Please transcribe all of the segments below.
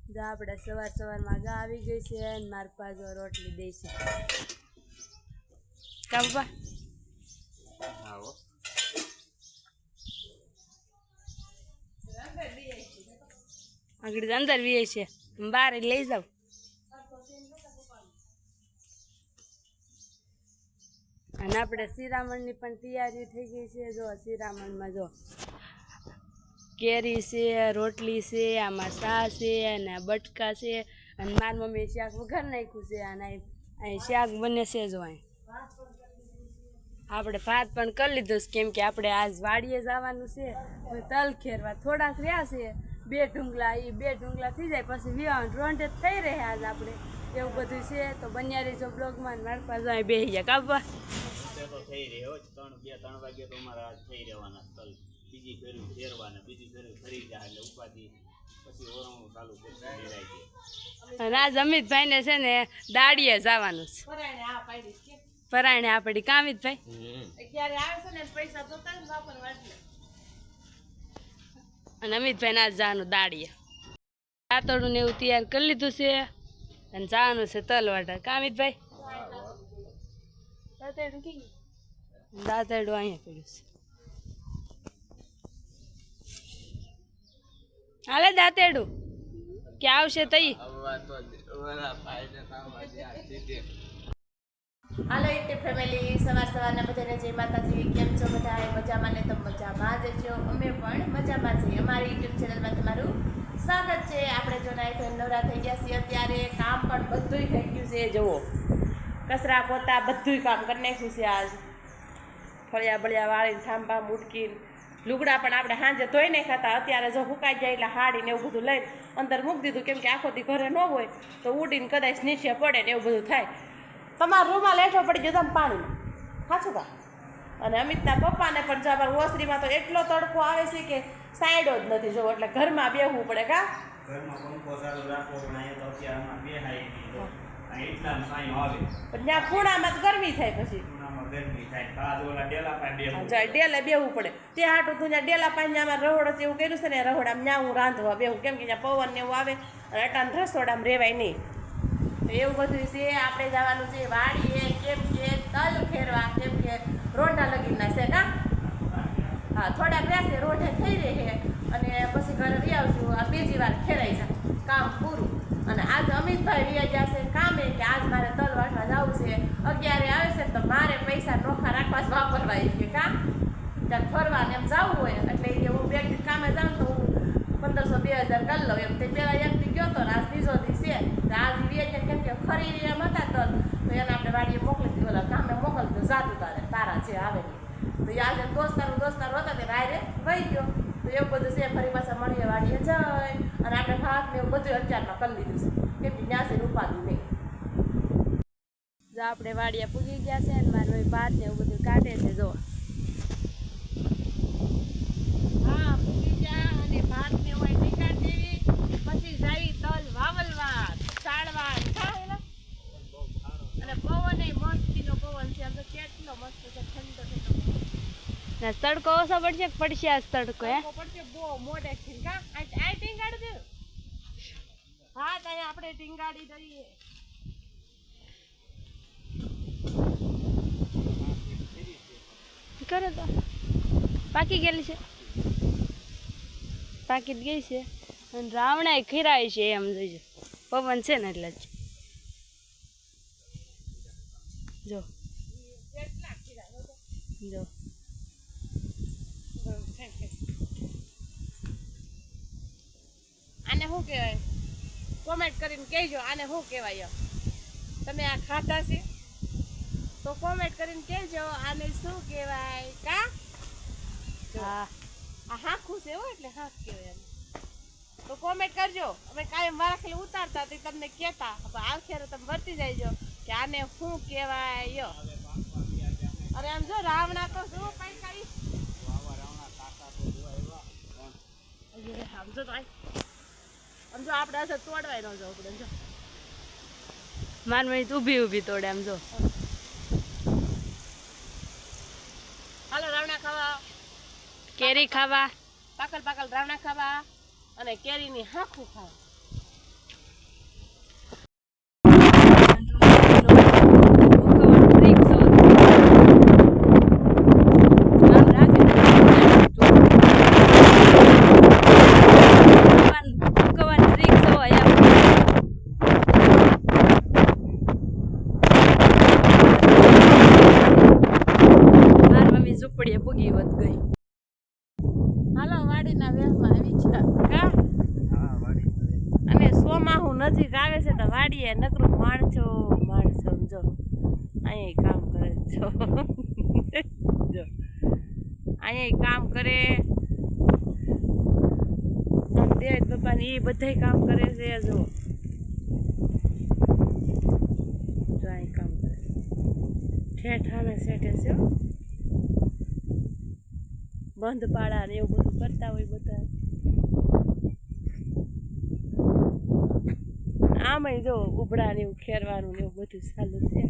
જો આપણે સવારમાં ગા આવી ગઈ છે અને માર પાછો રોટલી દે છે કા પપ્પા આવો આગળ અંદર વીએ છે બહાર લઈ જાવ અને આપણે શિરામણની પણ તૈયારી થઈ ગઈ છે જો શિરામણમાં જો કેરી છે રોટલી છે આમાં સા છે અને બટકા છે અને મારી મમ્મીએ શાક વઘાર નાખ્યું છે અને અહીં શાક બને છે જો અહીં આપણે ભાત પણ કરી લીધું છે કેમ કે આપણે આજ વાડીએ જવાનું છે તલ ખેરવા થોડાક રહ્યા છે બે ઢુંગલા થઈ જાય પછી વિવાહ રોંઢે થઈ રહ્યા આજ આપણે એવું બધું છે તો બન્યારી જો બ્લોગમાં મારી પાસે અહીં બેસી જાય કાપવા તો થઈ રહ્યો 3 વાગે તો અમારા થઈ રહેવાના તલ બીજી ફેરી ફેરવાના બીજી ફેરી ફરી જાય એટલે ઉપાધિ પછી ઓરણું ચાલુ કરશે અને આજ અમિતભાઈને છે ને દાડીએ જવાનું છે પરાયણે આપડી કામિતભાઈ અને અમિતભાઈ ના જવાનું દાડીએ રાતોડું ને એવું તૈયાર કરી લીધું છે અને જવાનું છે તલવાટા કામિતભાઈ દાંતેડું અહીંયા પડ્યું છે હાલે દાંતેડું કે આવશે તઈ હાલો યુટ્યુબ ફેમિલી સવારના બધાને જય માતાજી કેમ છો બધા મજામાં ને તો મજામાં જ છો અમે પણ મજામાં છીએ અમારી યુટ્યુબ ચેનલમાં તમારું સ્વાગત છે આપણે જો નાઈ ધોઈને નવરા થઈ ગયા છીએ અત્યારે કામ પણ બધુંય થઈ ગયું છે જુઓ કચરા પોતા બધુંય કામ કરી નાખ્યું છે આજ ફળિયા બળિયા વાળીને ઠાંબા મૂટકીને લુગડા પણ આપણે સાંજે ધોઈ નહીં ખાતા અત્યારે જો સુકાઈ જાય એટલે હાડીને એવું બધું લઈને અંદર મૂકી દીધું કેમ કે આખો દી ઘરે ન હોય તો ઉડીને કદાચ નીચે પડે ને એવું બધું થાય તમારા રૂમમાં લેઠો પડી ગયો તમે પાણીમાં સાચું કા અને અમિતના પપ્પાને પણ જો અમારા ઓસરીમાં તો એટલો તડકો આવે છે કે સાઈડો જ નથી જો એટલે ઘરમાં બેસવું પડે કા ઘરમાં પંખો ચાલુ રાખવો પણ અહીંયા તો અત્યારે આમાં બેહાય એટલા સાંઈ આવે પણ ત્યાં ખૂણામાં તો ગરમી થાય પછી ખૂણામાં ગરમી થાય કાદ ઓલા ડેલા પાસે બેહવું ડેલે બેહવું પડે તે હાટું તું ત્યાં ડેલા પાસે આમાં રહોડ એવું કર્યું છે ને રહોડામાં ત્યાં હું રાંધવા બેહું કેમ કે ત્યાં પવન ને એવું આવે અને અટાણ રસોડામાં રહેવાય નહીં તો એવું બધું છે આપણે જવાનું છે વાડીએ કેમ કે તલ ખેરવા કેમ કે રોંઢા લગીના છે કા હા થોડાક રહેશે રોંઢે થઈ રહે અને પછી ઘરે વી આવશું આ બીજી વાર ખેરાઈ જાય કામ પૂરું અને આજ અમિતભાઈ વ્યા જશે કામે કે આજ મારે તલ વાટવા જવું છે 11 આવે છે તો મારે પૈસા નોખા રાખવા જ વાપરવા કે કા ત્યાં ફરવા એમ જવું હોય એટલે હું બે કામે જાઉં તો હું 1500-2000 કરી લઉં એમ તે પહેલાં એક દી ગયો હતો ને આજ બીજો દી છે આજ વેચે કેમ કે ખરી એમ હતા તો એને આપણે વાડીએ મોકલી દીધું ઓલા કામે મોકલતો જાતું તારા છે આવે તો આજે દોસ્તારો હતા તે રાયરે વહી ગયો તો એવું બધું છે ફરી પાછા મળીએ વાડીએ જાય અને આપણે ભાત ને એવું બધું અત્યારમાં કરી લીધું છે કેમ કે ત્યાં છે ઉપાધિ નહીં જો આપણે વાડિયા પૂગી ગયા છે અને મારું ભાત ને એવું બધું કાઢે છે જો હા પૂગી ગયા અને ભાત ને હોય નીકાળ દેવી પછી જાય તલ વાવલવા ચાળવા ખાયેલા અને પવન એ મસ્તીનો પવન છે આમ તો કેટલો મસ્ત છે ઠંડો ના તડકો ઓછો પડશે આજ તડકો પડશે બહુ મોડે છે કા આ ટીંગાડી દે હા ત્યાં આપણે ટીંગાડી દઈએ કરે તો પાકી ગયેલી છે પાકી જ ગઈ છે અને રાવણા ખીરાય છે એમ જોઈજો પવન છે ને એટલે જ જો જો આને શું કહેવાય કોમેન્ટ કરીને કહેજો આને શું કહેવાય તમે આ ખાધા છે તો કોમેન્ટ કરીને કહેજો આને શું કહેવાય કા હા આ હાખું છે હો એટલે હાખ કહેવાય તો કોમેન્ટ કરજો અમે કાયમ મારા ખાલી ઉતારતા તે તમને કહેતા આ ખેર તમે વર્તી જાયજો કે આને શું કહેવાય અરે આમ જો રાવણા તો જો કઈ કઈ સમજો તો સમજો આપણે હશે તોડવાય ન જો આપણે જો મારી મમ્મી ઊભી તોડે આમ જો હાલો રાવણા ખાવા કેરી ખાવા પાકલ રાવણા ખાવા અને કેરીની હાખું ખાવા નજીક આવે છે તો વાડીએ નકરું માણસો જો અહીંયા કામ કરે જો જો અહીંયા કામ કરે દેવ પપ્પા ને એ બધા કામ કરે છે જો અહીં કામ કરે ઠેઠ આવે શેઠે છે બંધ પાડા ને એવું બધું કરતા હોય બધા આમાંય જો ઉભડા ને એવું ખેરવાનું ને એવું બધું ચાલુ છે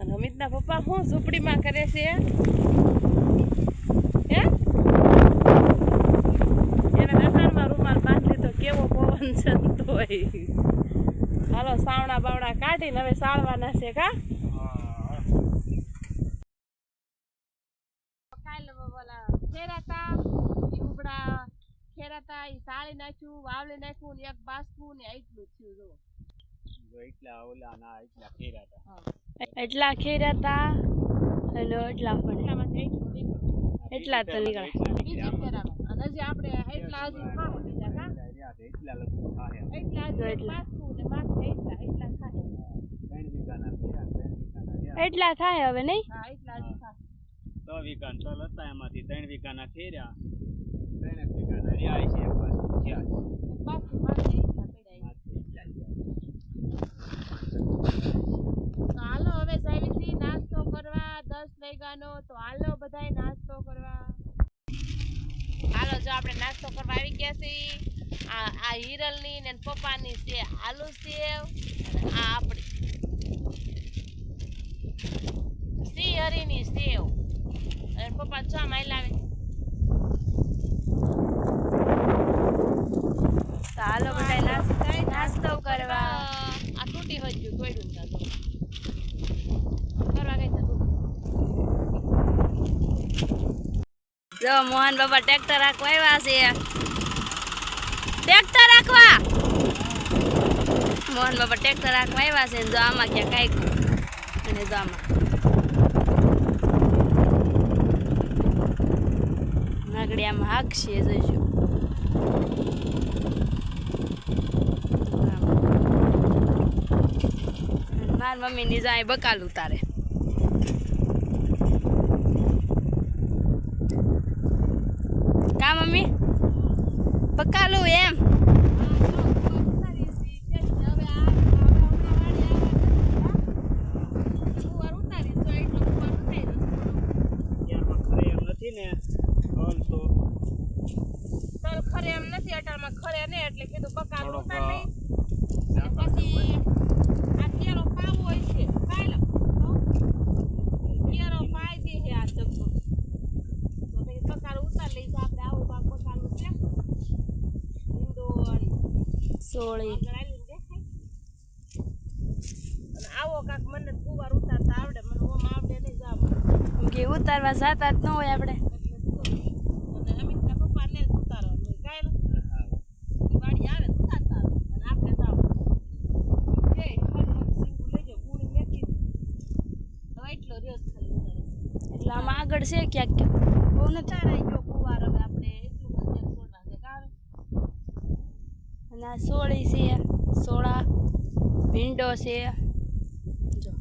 અને અમિતના પપ્પા શું ઝૂંપડીમાં કરે છે હે એના દસાણમાં રૂમાલ બાંધી લીધો કેવો પવન છે તોય હાલો સાવણા બાવણા કાઢીને હવે સાળવાના છે કા ખેરાતા ઈ સાળી નાખ્યું વાવલી નાખ્યું ને એક બાસકું ને એટલું થયું જો એટલા ઓલા ના એટલા ખેરાતા એટલા ખેરાતા અને એટલા પણ એટલા તો નીકળ્યા બીજી ફેરામાં અને હજી આપણે એટલા હજી ખાવ બીજા કા એટલા લગભગ થાય એટલા હજી બાસકું ને માથે એટલા ખાય 3 વીઘાના ફેરા 3 વીઘાના એટલા થાય હવે નહીં હા એટલા હજી ખાય 6 વીઘા તલ હતા એમાંથી 3 વીઘાના ખેર્યા 3 વીઘાના રહ્યા છે બાસકું થયા બાસકું માથે એટલા પડ્યા તો હાલો હવે જાવીથી નાસ્તો કરવા 10 વાગ્યાનો તો હાલો બધાય નાસ્તો કરવા હાલો જો આપણે નાસ્તો કરવા આવી ગયા છીએ આ હિરલની ને પપ્પાની છે આલુ સેવ અને આ આપણી સી હરીની સેવ અને પપ્પા ચા માયલાવે તો હાલો બધા નાસ્તો કરવા આ તૂટી હોય ગયું તોડ્યું ને કરવા ગઈ તો જો મોહન બાબા ટ્રેક્ટર રાખવા આવ્યા છે ટ્રેક્ટર રાખવા મોહન બાબા ટ્રેક્ટર રાખવા આવ્યા છે જો આમાં ક્યાં કાંઈક અને જો આમાં નાગડી આમાં હાકશે જોઈશું મારી મમ્મીની જાય બકાલ ઉતારે કા મમ્મી બકાલું એમ નથી ને તલ તો તલ ખરે એમ નથી અટાણમાં ખરે ને એટલે કીધું બકાલ થોડોક ઉતાર લઈ પછી આ કેરો પાવો હોય છે પાય લો કેરો પાય દે હે આ ચક્કુ તો પછી બકાલ ઉતાર લઈ આપણે આવું પાક બકાલું છે ઈંડોળી સોળી ગળાલી દેખાય અને આવો કાક મને કુવાર ઉતારતા આવડે મને ઓમ આવડે નહીં જાવ કે ઉતારવા જાતા જ ન હોય આપણે અને અમિતના પપ્પાને જ ઉતારવાનું કાંઈ વાડી આવે ઉતારતા અને આપણે જાવ કે હરમત સિંગુ લઈ જાવ પૂરી મેકી હવે એટલો રેસ ખાલી ઉતારે એટલે આમાં આગળ છે ક્યાંક ક્યાંક બહુ નથી ઉતારાઈ ગયો કુવાર હવે આપણે એટલું બધું સોના છે કાવે અને આ સોળી છે સોળા ભીંડો છે જો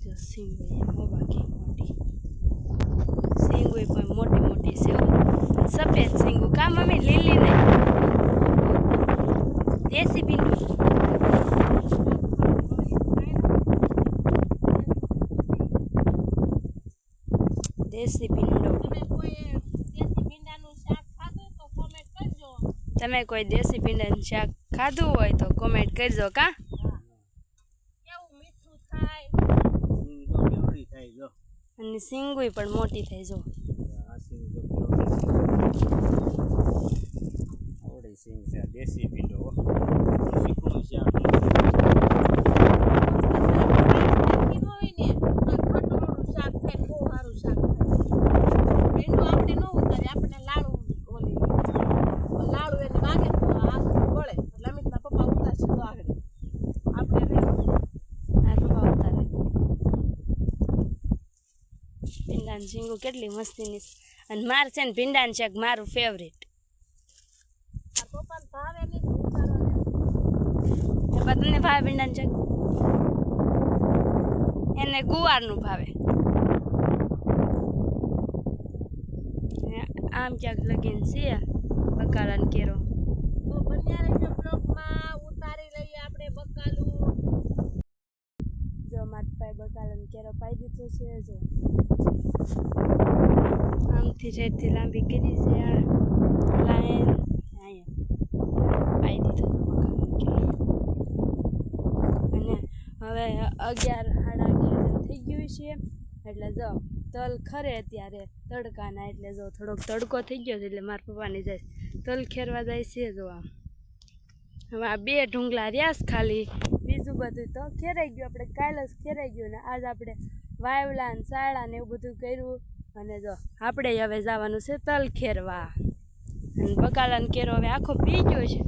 જો સિંગોઈ એમ હો બાકી મોટી સિંગોઈ પણ મોટી મોટી છે સફેદ સિંગુ કા મમ્મી લીલી નહીં દેશી ભીંડો દેશી ભીંડો તમે કોઈ દેશી ભીંડાનું શાક ખાધું તો કોમેન્ટ કરજો તમે કોઈ દેશી ભીંડાનું શાક ખાધું હોય તો કોમેન્ટ કરજો કા કેવું મીઠું થાય સિંગ તો કેવડી થાય જો અને સિંગુઈ પણ મોટી થઈ જો આ સિંગ તો કેવડી આવડી સિંગ છે દેશી ભીંડો શીખવું છે શાક થાય બહુ સારું શાક થાય ભીંડું આપણે ન ઉતારે આપણે લાડુ એને વાગે તો આ બળે એટલે અમિતના પપ્પા ઉતારશે તો આગળ આપણે નહીં બકાલાની શીંગો કેટલી મસ્તીની છે. અને મારે છે ને ભીંડાનું શાક મારું ફેવરેટ. આ પપ્પાને ભાવે નહીં તો ઉતારવા દે. તમને ભાવે ભીંડાનું શાક? એને ગુવારનું ભાવે. આમ ક્યાંક લગીન છે બકાલાનો કેરો. તો બન્યા રહેજો બ્લોગમાં, ઉતારી લઈએ આપણે બકાલું. જો મારા પાસે બકાલાનો કેરો પાઈ દીધો છે. જો આમથી રેડથી લાંબી કરી છે આ લાઈન. અહીંયા પાઈ દીધો તો બકાલાનો કેરો. અને હવે 11 સાડા 11 થઈ ગયું છે. એટલે જો તલ ખરે અત્યારે તડકાના, એટલે જો થોડોક તડકો થઈ ગયો છે એટલે મારા પપ્પાની જાય તલ ખેરવા જાય છે. જો આમ હવે આ 2 ઢુંગલા રહ્યા છે ખાલી, બીજું બધું તો ખેરાઈ ગયું. આપણે કાલે જ ખેરાઈ ગયું ને આજ આપણે વાવલા ને સાળા ને એવું બધું કર્યું. અને જો આપણે હવે જવાનું છે તલ ખેરવા. અને બકાલાનો કેરો હવે આખો પી ગયો છે.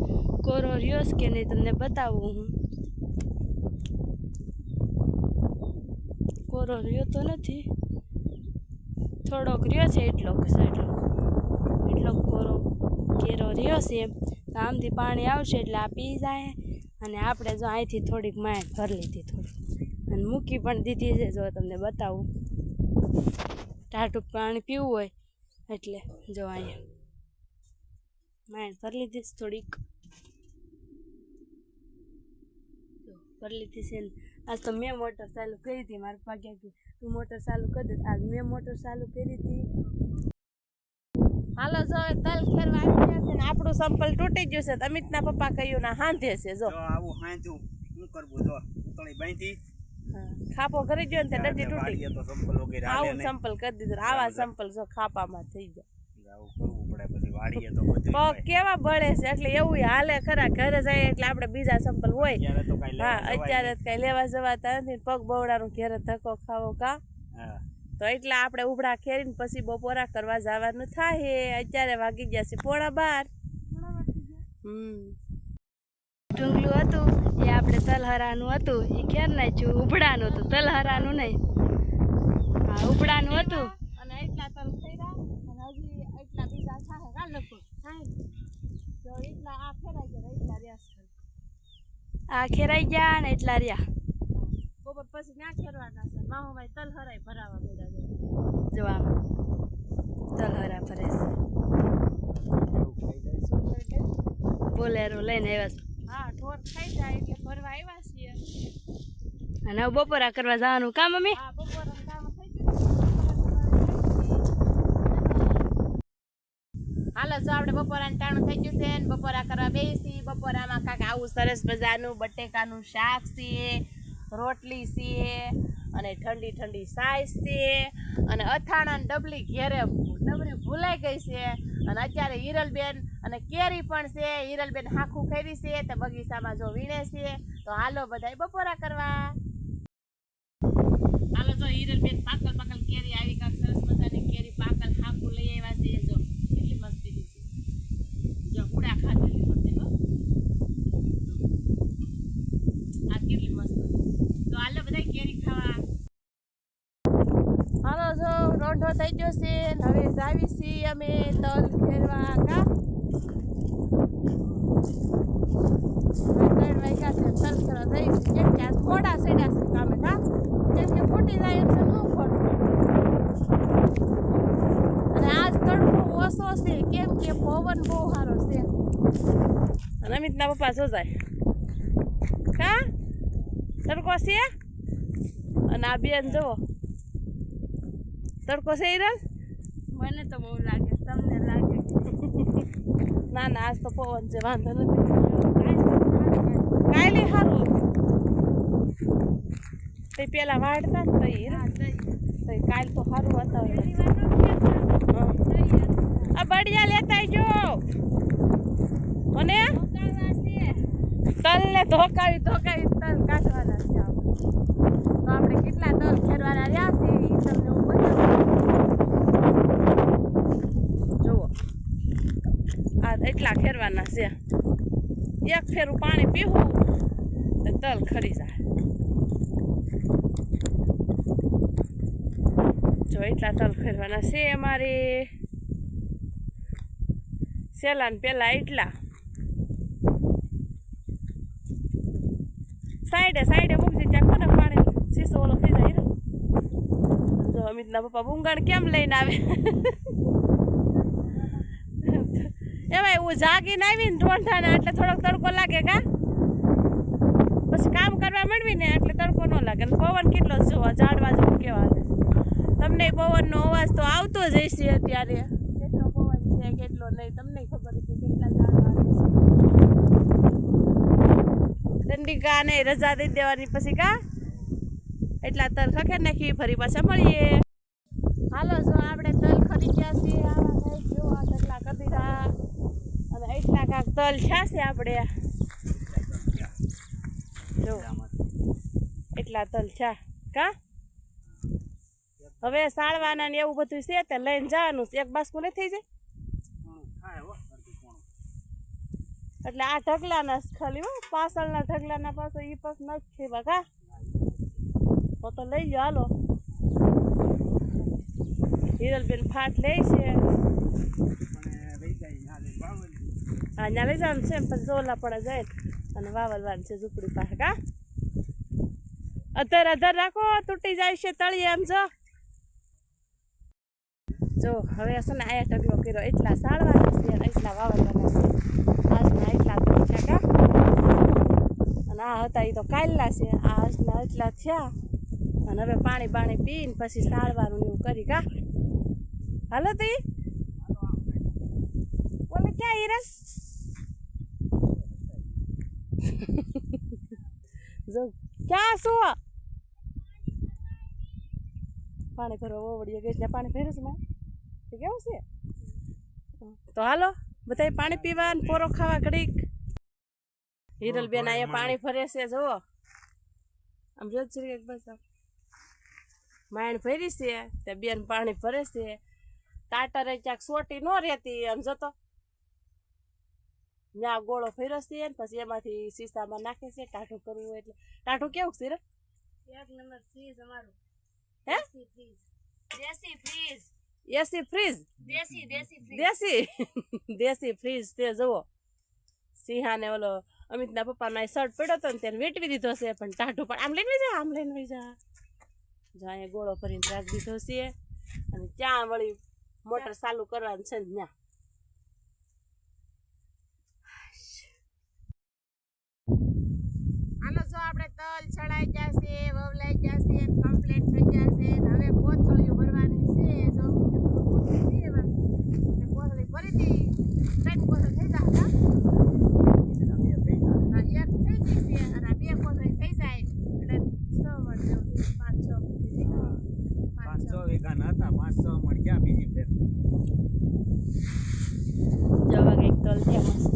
કોરો રહ્યો છે કે નહીં તમને બતાવું હું. કોરો રહ્યો તો નથી, થોડોક રહ્યો છે એટલો કોરો કેરો રહ્યો છે. તો આમથી પાણી આવશે એટલે આ પી જાય. અને આપણે જો અહીંથી થોડીક માય ભરી લીધી થોડી, અને મૂકી પણ દીધી છે. જો તમને બતાવું, ટાઢું પાણી પીવું હોય એટલે જો અહીંયા માય ભરી લીધી છે થોડીક. ભરી લીધી છે ને આજ તો મેં મોટર ચાલુ કરી હતી. મારા પપ્પા કહે તું મોટર ચાલુ કરી દે. આજ મેં મોટર ચાલુ કરી હતી. હાલો જો હવે તલ ખેરવા આવી ગયા છે ને આપણું સંપલ તૂટી ગયું છે. અમિતના પપ્પા કહ્યું ના હાંધે છે. જો આવું હાંચું શું કરવું? જો ઉતળી બાંધી ખાપો કરી ગયો ને તે ડટી તૂટી. તો સંપલ વગેરે આવું સંપલ કરી દીધું. આવા સંપલ જો ખાપામાં થઈ જાય. આવું કરવું પડે. પછી વાડીએ તો બધું પગ કેવા બળે છે એટલે એવું હાલે ખરા. ઘરે જાય એટલે આપણે બીજા સંપલ હોય. અત્યારે તો કાંઈ હા લેવા અત્યારે કઈ લેવા જવાતા નથી. પગ બવડાનું ઘેરે ધક્કો ખાવો કા. હા તો એટલે આપણે ઉભડા ખેરીને પછી બપોરા કરવા જવાનું થાય. અત્યારે વાગી ગયા છે 11:15. ઢુંગલું હતું એ આપણે તલહરાનું હતું, એ ખેર નાખ્યું. ઉભડાનું હતું, તલહરાનું નહીં. હા ઉભડાનું હતું. અને એટલા તલ ખઈરા અને હજી એટલા બીજા થાય કા લગભગ થાય. તો એટલા આ ખેરાઈ ગયા, એટલા રહ્યા છે. આ ખેરાઈ ગયા ને એટલા રહ્યા. બપોર પછી ના ખેરવાના છે. માહોભાઈ તલ હરાઈ ભરાવા મળ્યા છે. જો આમ તલહરા ફરે છે. બોલેરો લઈને આવ્યા છે. હા ઢોર ખાઈ જાય એટલે ભરવા આવ્યા છીએ. અને હવે બપોરા કરવા જવાનું કામ મમ્મી. હા બપોરનું કામ થઈ ગયું. હાલો જો આપણે બપોરાનું ટાણું થઈ ગયું છે ને બપોરા કરવા બેસી. બપોરામાં કાંક આવું સરસ મજાનું બટેકાનું શાક છે, રોટલી છે, અને ઠંડી ઠંડી સાઈઝ છે, અને અથાણાની ડબલી ઘેરે ડબરી ભૂલાઈ ગઈ છે. અને અત્યારે હિરલબેન અને કેરી પણ છે. હિરલબેન હાખું ખરી છે તે બગીચામાં જો વીણે છે. તો હાલો બધાય બપોરા કરવા. હાલો જો હિરલબેન પાકલ કેરી આવી કાંક સરસ મજાની કેરી પાકલ હાખું લઈ આવ્યા છે. જો કેટલી મસ્તી છે. જો ઉડા ખાધેલી હતી હો. આ કેટલી મસ્ત છે. તો હાલો બધા કેરી ખાવા. હાલો જો રોંઢો થઈ ગયો છે ને હવે જાવી છીએ અમે તલ ખેરવા કા. 3 વાગ્યા છે. તલ ખેરવા જઈ કેમ કે આજ મોડા સેડા છે કામે કા. કેમ કે ફૂટી જાય એમ છે ન ફોટું. અને આજ તડકો ઓછો છે કેમ કે પવન બહુ સારો છે. અને અમિતના પપ્પા જો જાય કા તડકો છે. અને આ બેન જુઓ તડકો છે હિરલ. મને તો બહુ લાગે, તમને લાગે? ના ના આજ તો પવન છે, વાંધો નથી. કાલે સારું તે પેલા વાળતા ને તઈ કાલ તો સારું હતા. આ બળિયા લેતા જો અને તલ ને ધોકાવી તલ કાઢવાના છે. તો આપણે કેટલા તલ ખેરવાના રહ્યા છે એ તમને હું બતાવું. જુઓ આ એટલા ખેરવાના છે. એક ફેરું પાણી પીવું તો તલ ખરી જાય. જો જો એટલા તલ ખરવાના છે અમારે સેલા ને પેલા એટલા સાઈડે મૂકજે ત્યાં કોને પાણી શીશો ઓલો થઈ જાય ને જો અમિતના પપ્પા બુંગણ કેમ લઈને આવે એમાં હું જાગીને આવીને રોંઢાના એટલે થોડોક તડકો લાગે કા પછી કામ કરવા માંડવી ને એટલે તડકો ન લાગે અને પવન કેટલો જોવો ઝાડવા જેવું કેવા તમને પવનનો અવાજ તો આવતો જ હશે અત્યારે કેટલો પવન છે કેટલો નહીં તમને ખબર છે કેટલા ઝાડવા છે ચંડિકા ને રજા દઈ દેવાની પછી કા એટલા તલ ખખે નાખી ફરી પાછા મળીએ હાલો જો આપણે તલ ખરી ગયા છીએ આવા થાય જો આ કેટલા કરી દીધા અને એટલા કાંક તલ થયા છે આપણે જો એટલા તલ છે કા હવે સાળવાના ને એવું બધું છે તે લઈને જવાનું એક બાસ્કુ નહીં થઈ જાય એટલે આ ઢગલાના ખાલી હો પાછળના ઢગલાના પાછળ એ પાસ નથી બકા તો લઈ લો હાલો હિરલબેન ફાટ લે છે હા ત્યાં લઈ જવાનું છે પછી જોલા પડે જાય અને વાવલવાનું છે ઝૂંપડી પાસે કા અધર રાખો તૂટી જાય છે તળીએ એમ જો હવે છે ને આયા ઢગલો કર્યો એટલા સાળવાના છે અને એટલા વાવલવાના છે આજના એટલા તળ છે કા અને આ હતા એ તો કાલના છે આ આજના એટલા થયા અને હવે પાણી પીને પછી સાળવાનું એવું કરી કા હાલો તી બોલે ક્યાં હીરા જો ક્યાં શું પાણી ભરવા ઓવડીએ ગઈ પાણી ભર્યું છે મેં કેવું છે તો હાલો બધા પાણી પીવા ને પોરો ખાવા ઘડીક હિરલબેન અહીંયા પાણી ભરે છે જુઓ આમ રોજ બસ માણ ભરી છે તે બેન પાણી ભરે છે ટાટરે ક્યાંક સોટી ન રહેતી આમ જતો ત્યાં ગોળો ફેરસ છે ને પછી એમાંથી શીશામાં નાખે છે ટાઢું કરવું એટલે ટાઢું કેવું છે રે એક નંબર ફ્રીજ અમારું હે દેશી ફ્રીજ એસી ફ્રીજ દેશી ફ્રીજ તે જુઓ સિંહાને ઓલો અમિતના પપ્પાનો શર્ટ પડ્યો હતો ને તેને વેટવી દીધો છે પણ ટાઢું પણ આમ લઈને જા જો અહીંયા ગોળો ભરીને રાખી દીધો છે અને ત્યાં વળી મોટર ચાલુ કરવાનું છે ને ત્યાં હાલો જો આપણે તલ ચડાઈ જશે વવલાઈ જશે કમ્પ્લીટ થઈ જશે હવે કોથળીઓ ભરવાની છે જો કોથળી ભરી હતી 3 કોથળી થઈ જાય એક થઈ ગઈ છે અને 2 કોથળી થઈ જાય એટલે 6 મણ જેવું 5-6 વીઘાના હતા 5-6 મણ ક્યાં બીજી ફેર જવા એક તલ છે મસ્ત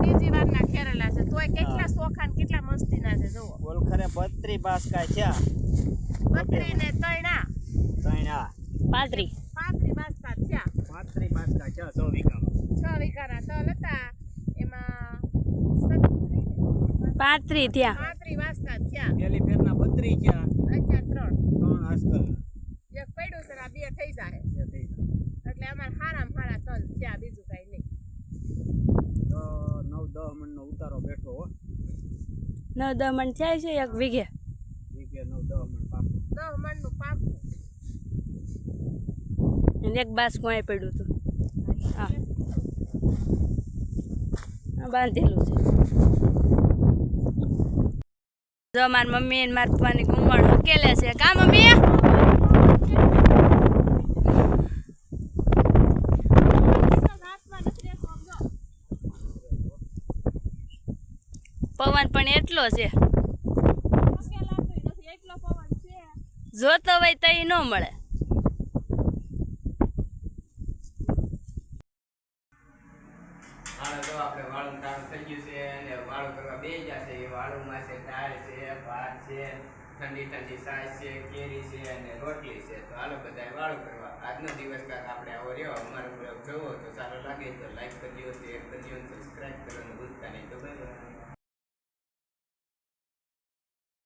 બીજી વારના ખેરેલા છે તોય કેટલા સોખાન કેટલા મસ્તીના છે જુઓ બોલ ખરે 32 બાસકા છે 32 ને 3 35 બાસકા થયા 35 બાસકા છે 6 વીઘામાં 6 વીઘાના તલ હતા એમાં 35 થયા 35 બાસકા થયા પેલી ફેરના 32 છે અત્યારે 3 આજકાલ એક પડ્યું છે આ 2 થઈ જાય એટલે અમાર હારામાં હારા તલ થયા બીજું કઈ નહીં તો 9-10 મણનો ઉતારો બેઠો હો 9-10 મણ થાય છે એક વીઘે 9-10 મણ પાકું 10 મણનું પાકું અને એક બાસ કોઈ પડ્યું હતું હા બાંધેલું છે જો મારી મમ્મી અને મારી પપ્પાની ગુંગળ હકેલે છે કા મમ્મી પવન પણ એટલો છે જોતો હોય તો ન મળે હાલો તો આપણે વાળું કામ થઈ ગયું છે અને વાળું કરવા બે ગયા છે વાળુંમાં છે દાળ છે ભાત છે ઠંડી છાશ છે કેરી છે અને રોટલી છે તો હાલો બધા વાળું કરવા આજનો દિવસ કાંક આપણે આવો રહ્યો અમારો બ્લોગ જોવો તો સારો લાગે તો લાઈક કરી દો શેર કરી દો સબસ્ક્રાઈબ કરવાનું ભૂલતા નહીં તો બાય.